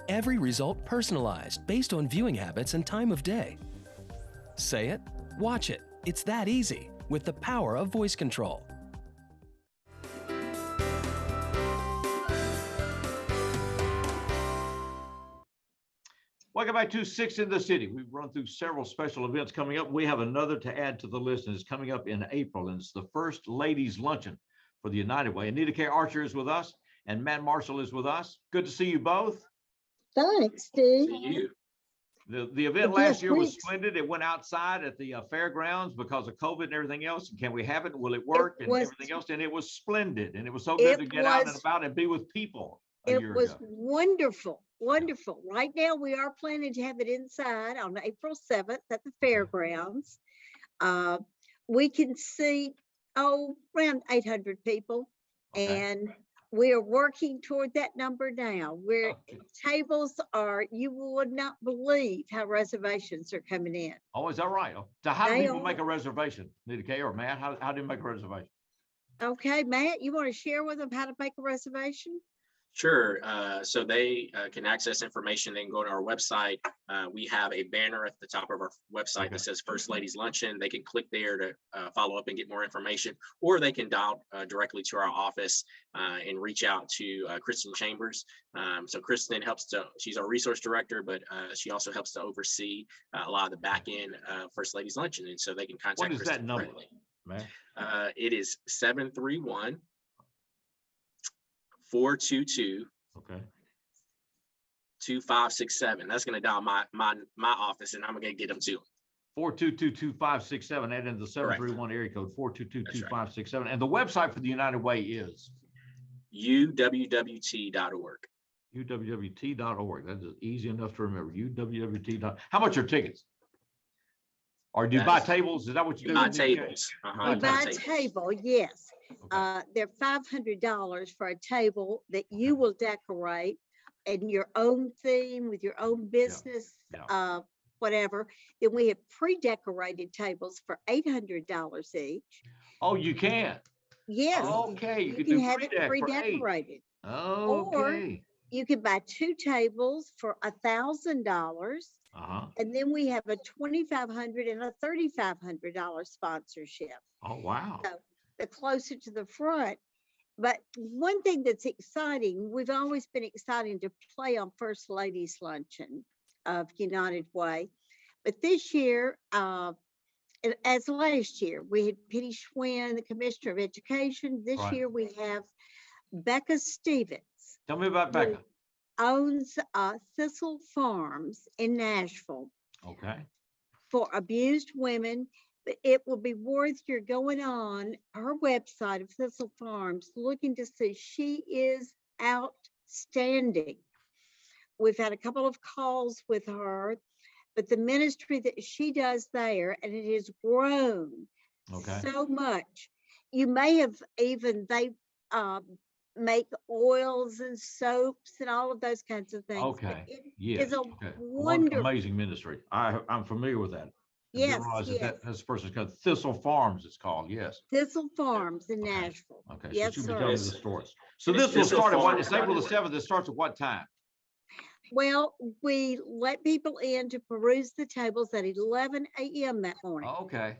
Every result personalized based on viewing habits and time of day. Say it, watch it. It's that easy with the power of voice control. Welcome back to Six in the City. We've run through several special events coming up. We have another to add to the list, and it's coming up in April, and it's the First Ladies Luncheon for the United Way. Anita K. Archer is with us, and Matt Marshall is with us. Good to see you both. Thanks, Steve. See you. The event last year was splendid. It went outside at the fairgrounds because of COVID and everything else. Can we have it? Will it work? And everything else. And it was splendid. And it was so good to get out and about and be with people. It was wonderful. Wonderful. Right now, we are planning to have it inside on April 7th at the fairgrounds. We can see, around 800 people. Okay. And we are working toward that number now. Tables are, you would not believe how reservations are coming in. Oh, is that right? So how do people make a reservation? Nita K or Matt, how do you make a reservation? Okay, Matt, you want to share with them how to make a reservation? Sure. So they can access information. They can go to our website. We have a banner at the top of our website that says First Ladies Luncheon. They can click there to follow up and get more information, or they can dial directly to our office and reach out to Kristen Chambers. So Kristen she's our resource director, but she also helps to oversee a lot of the back end First Ladies Luncheon. And so they can contact What is Kristen that number, directly. man? It is 731 422 2567. That's going to dial my office, and I'm going to get them to them. 422-2567. Add in the 731 area code 422-2567. Right. And the website for the United Way is uwwt.org. uwwt.org. That is easy enough to remember. uwwt. How much are tickets? Or do you buy tables? Is that what you do? Buy tables. We buy a table, yes. Okay. They're $500 for a table that you will decorate in your own theme with your own business, whatever. Then we have pre-decorated tables for $800 each. Oh, you can? Yes. Okay, you can have it pre-decorated. Okay. Or you can buy two tables for $1,000. And then we have a $2,500 and a $3,500 sponsorship. Oh, wow. So the closer to the front. But one thing that's exciting, we've always been excited to play on First Ladies Luncheon of United Way. But this year, as last year, we had Penny Schwinn, the Commissioner of Education. This year we have Becca Stevens. Tell me about Becca. Owns Thistle Farms in Nashville. Okay. For abused women. But it will be worth your going on her website of Thistle Farms, looking to see. She is outstanding. We've had a couple of calls with her, but the ministry that she does there, and it has grown so much. You may have even, they make oils and soaps and all of those kinds of things. Okay. It's a wonderful, amazing ministry. I'm familiar with that. Yes, This person's called Thistle Farms, it's called, yes. Thistle Farms in Nashville. Okay, yes, so you sir. can tell me the stories. So this will start at what? It's April the 7th. It starts at what time? Well, we let people in to peruse the tables at 11 a.m. that morning. Okay.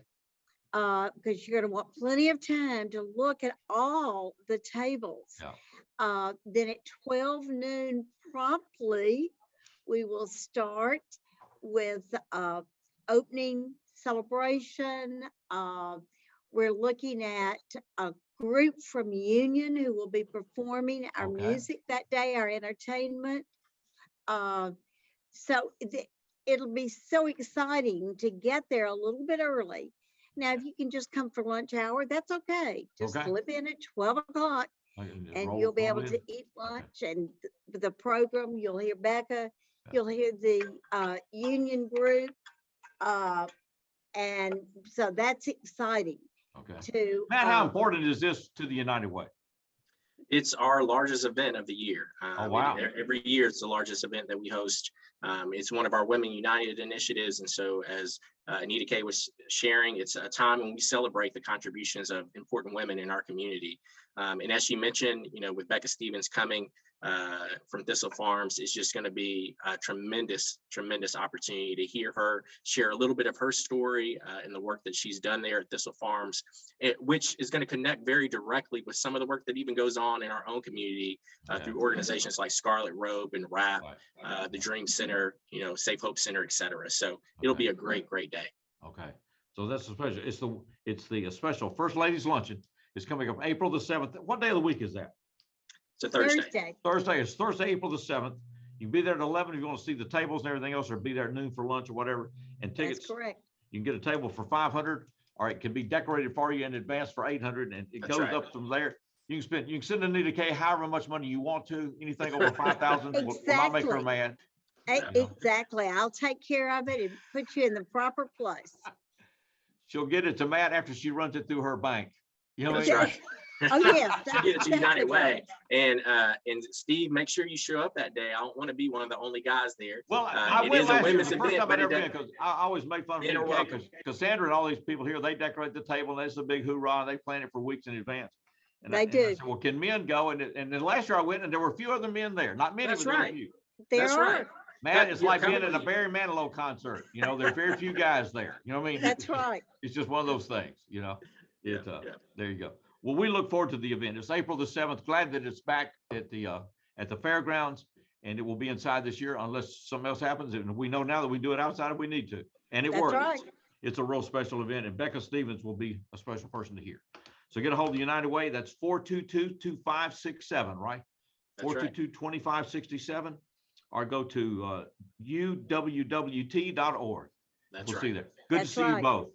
Because you're going to want plenty of time to look at all the tables. Yeah. Then at 12 noon promptly, we will start with opening celebration. We're looking at a group from Union who will be performing our music that day, our entertainment. So it'll be so exciting to get there a little bit early. Now, if you can just come for lunch hour, that's okay. Just slip in at 12 o'clock and you'll be able to eat lunch. And the program, you'll hear Becca, you'll hear the Union group. And so that's exciting. To Matt, how important is this to the United Way? It's our largest event of the year. Wow. Every year it's the largest event that we host. It's one of our Women United initiatives. And so as Anita Kay was sharing, it's a time when we celebrate the contributions of important women in our community. And as she mentioned, with Becca Stevens coming from Thistle Farms, it's just going to be a tremendous, tremendous opportunity to hear her share a little bit of her story and the work that she's done there at Thistle Farms, which is going to connect very directly with some of the work that even goes on in our own community through organizations like Scarlet Robe and RAP, the Dream Center, Safe Hope Center, et cetera. So it'll be a great, great day. Okay. So that's a special. It's the special First Ladies Luncheon. It's coming up April the 7th. What day of the week is that? It's a Thursday. Thursday. It's Thursday, April the 7th. You can be there at 11 if you want to see the tables and everything else, or be there at noon for lunch or whatever. And tickets. That's correct. You can get a table for $500, or it can be decorated for you in advance for $800, and it goes up from there. You can send Anita Kay however much money you want to. Anything over 5,000 will not make her mad. Exactly. I'll take care of it and put you in the proper place. She'll get it to Matt after she runs it through her bank. That's right. Oh yeah, to get it to United Way. And Steve, make sure you show up that day. I don't want to be one of the only guys there. Well, I it went is a last year, women's the first event, time I but ever been, because I always make fun of You're it welcome. because Cassandra and all these people here, they decorate the table and it's a big hoorah. They plan it for weeks in advance. And They I do. said, well, can men go? And then last year I went and there were a few other men there. Not many, That's but there were right. a few. There are. Man, it's like being at a probably- Barry Manilow concert. There are very few guys there. You know what I mean? That's right. It's just one of those things, There you go. Well, we look forward to the event. It's April the 7th. Glad that it's back at the fairgrounds, and it will be inside this year unless something else happens. And we know now that we do it outside if we need to. And it That's works. right. It's a real special event, and Becca Stevens will be a special person to hear. So get a hold of United Way. That's 422-2567, right? 422-2567, or go to uwwt.org. That's We'll right. see you there. Good That's to see you right. both.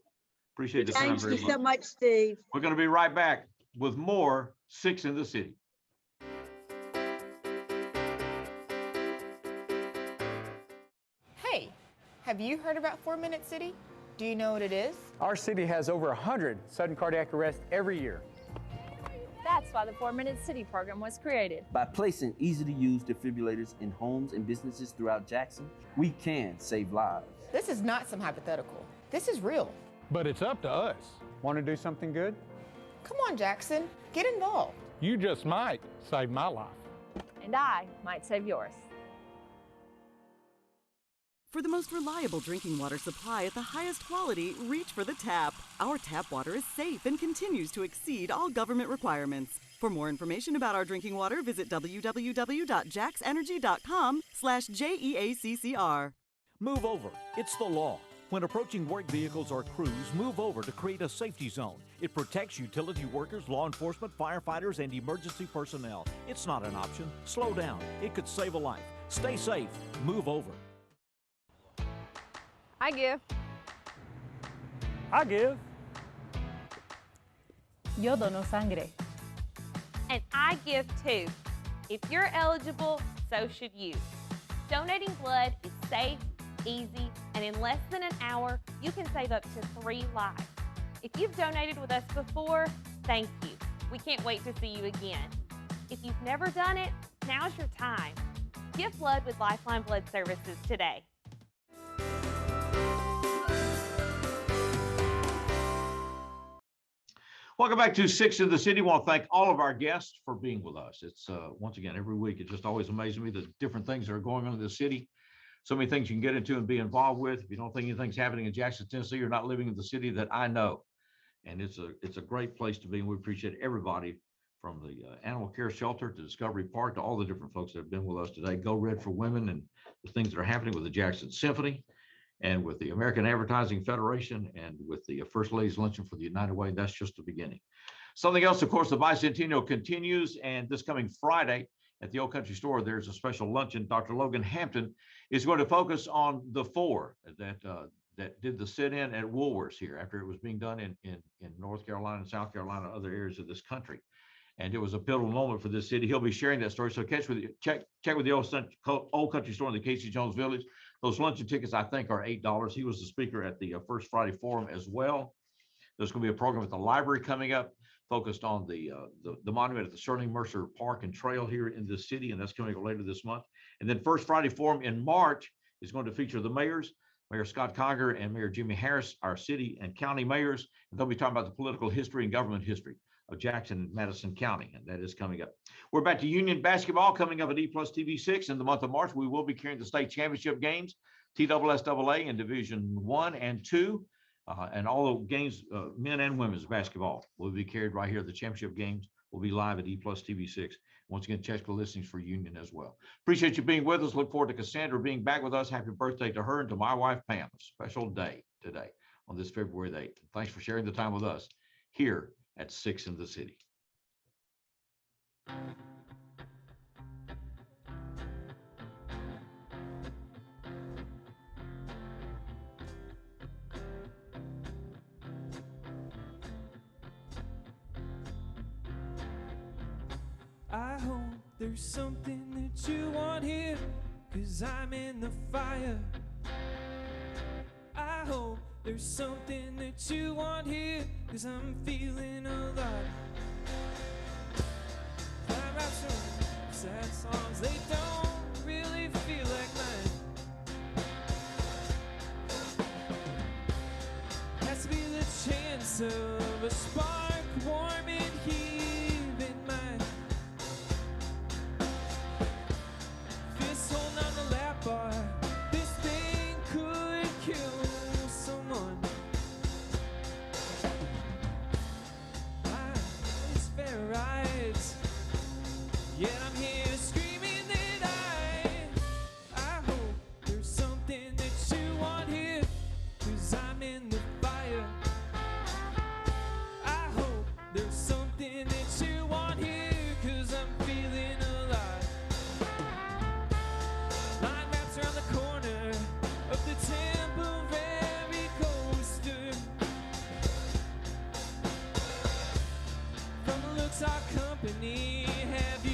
Appreciate the time Thank very you so much. much, Steve. We're going to be right back with more Six in the City. Hey, have you heard about 4 Minute City? Do you know what it is? Our city has over 100 sudden cardiac arrests every year. That's why the 4 Minute City program was created. By placing easy-to-use defibrillators in homes and businesses throughout Jackson, we can save lives. This is not some hypothetical. This is real. But it's up to us. Want to do something good? Come on, Jackson. Get involved. You just might save my life. And I might save yours. For the most reliable drinking water supply at the highest quality, reach for the tap. Our tap water is safe and continues to exceed all government requirements. For more information about our drinking water, visit www.jaxenergy.com/JEACCR. Move over. It's the law. When approaching work vehicles or crews, move over to create a safety zone. It protects utility workers, law enforcement, firefighters, and emergency personnel. It's not an option. Slow down. It could save a life. Stay safe. Move over. I give. I give. Yo dono sangre. And I give too. If you're eligible, so should you. Donating blood is safe, easy, and in less than an hour, you can save up to 3 lives. If you've donated with us before, thank you. We can't wait to see you again. If you've never done it, now's your time. Give blood with Lifeline Blood Services today. Welcome back to 6 in the City. I want to thank all of our guests for being with us. It's once again, every week, it just always amazes me the different things that are going on in the city. So many things you can get into and be involved with. If you don't think anything's happening in Jackson, Tennessee, you're not living in the city that I know. And it's a great place to be. And we appreciate everybody from the Animal Care Shelter to Discovery Park to all the different folks that have been with us today. Go Red for Women and the things that are happening with the Jackson Symphony and with the American Advertising Federation and with the First Ladies Luncheon for the United Way. That's just the beginning. Something else, of course, the Bicentennial continues, and this coming Friday at the Old Country Store, there's a special luncheon. Dr. Logan Hampton is going to focus on the 4 that did the sit-in at Woolworths here after it was being done in North Carolina and South Carolina and other areas of this country. And it was a pivotal moment for this city. He'll be sharing that story. So check with the Old Country Store in the Casey Jones Village. Those luncheon tickets, I think, are $8. He was the speaker at the First Friday Forum as well. There's going to be a program at the library coming up focused on the monument at the Sterling Mercer Park and Trail here in the city, and that's coming up later this month. And then First Friday Forum in March is going to feature the mayors, Mayor Scott Conger and Mayor Jimmy Harris, our city and county mayors. And they'll be talking about the political history and government history of Jackson and Madison County, and that is coming up. We're back to Union basketball coming up at EPlus TV6 in the month of March. We will be carrying the state championship games, TSSAA in Division 1 and 2, and all the games, men and women's basketball will be carried right here. The championship games will be live at EPlus TV6. Once again, check the listings for Union as well. Appreciate you being with us. Look forward to Cassandra being back with us. Happy birthday to her and to my wife, Pam. A special day today on this February the 8th. Thanks for sharing the time with us here at 6 in the City. I hope there's something that you want here, 'cause I'm in the fire. I hope there's something that you want here, 'cause I'm feeling alive. I'm out some sad songs, they don't really feel like mine. Has to be the chance of a spark warm and heaving mine. Fist holding on the lap bar, this thing could kill someone. It's fair rights, yet I'm here screaming that I hope there's something that you want here, 'cause I'm in the fire. I hope there's something that you want here, 'cause I'm feeling alive. Line wraps around the corner of the temporary coaster. From the looks our company have you